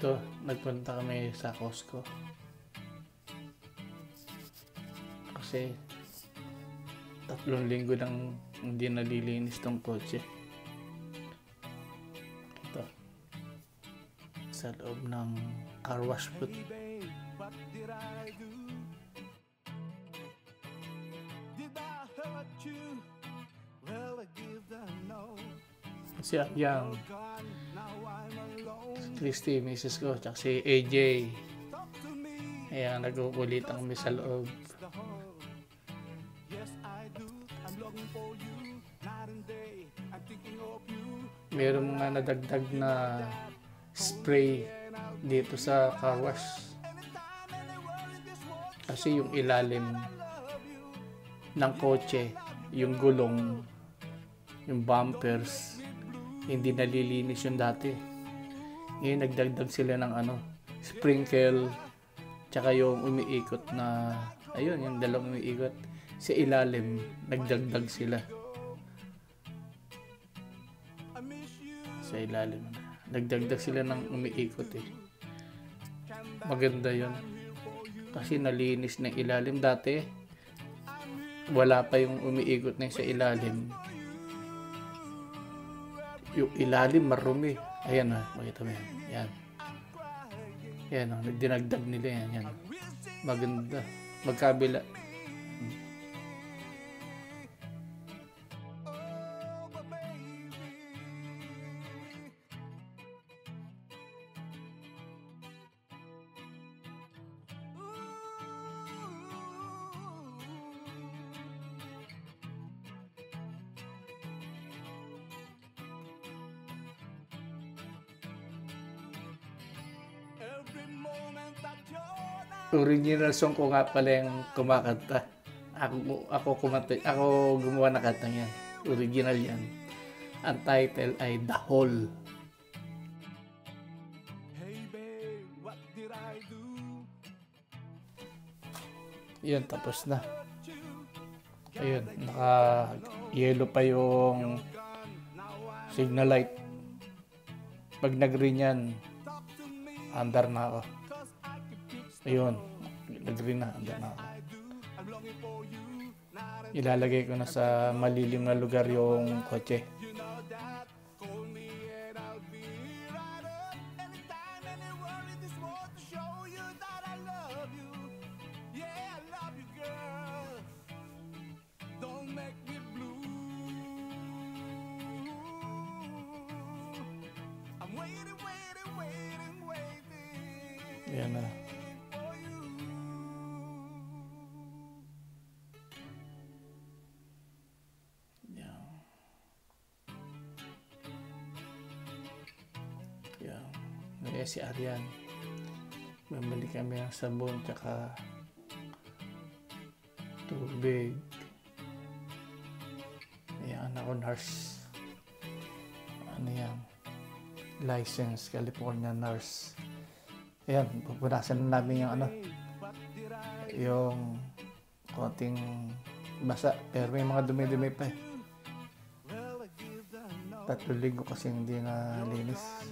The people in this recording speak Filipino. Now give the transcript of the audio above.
Ito, nagpunta kami sa Costco. Kasi 3 linggo nang hindi nalilinis tong kotse. Ito, sa loob ng car wash po. Si Yang, Christy, Mrs. ko, tsaka si AJ. Ayan, nagkukulitan kami sa loob. Meron mga nadagdag na spray dito sa car wash. Kasi yung ilalim ng kotse, yung gulong, yung bumpers, hindi nalilinis yung dati. Ngayon nagdagdag sila ng sprinkle, tsaka yung umiikot na, ayun, yung dalawang umiikot sa ilalim, nagdagdag sila. Sa ilalim, nagdagdag sila ng umiikot eh. Maganda yun. Kasi nalinis ng ilalim. Dati, wala pa yung umiikot na sa ilalim. Yung ilalim marumi. Ayan o, makita mo yan. Yan. Yan o, dinagdag nila yan. Yan. Maganda. Magkabila. Original song ko nga pala yung kumakanta. Ako gumawa na kanta yan. Original yan. Ang title ay The Hole. Yun, tapos na. Ayun, naka-yellow pa yung signal light. Pag nag-green yan, andar na ako. Ayun, nag-green na, andar na ako. Ilalagay ko na sa malilim na lugar yung kotse. Ayan na. Ayan. Si Arian. Mamali kami ng sabon tsaka tubig. Ayan, ako nurse. Ano yan? License, California nurse. Ayan, pupunasan na namin yung yung konting basa, pero may mga dumi-dumi pa eh. 3 linggo kasi hindi na linis.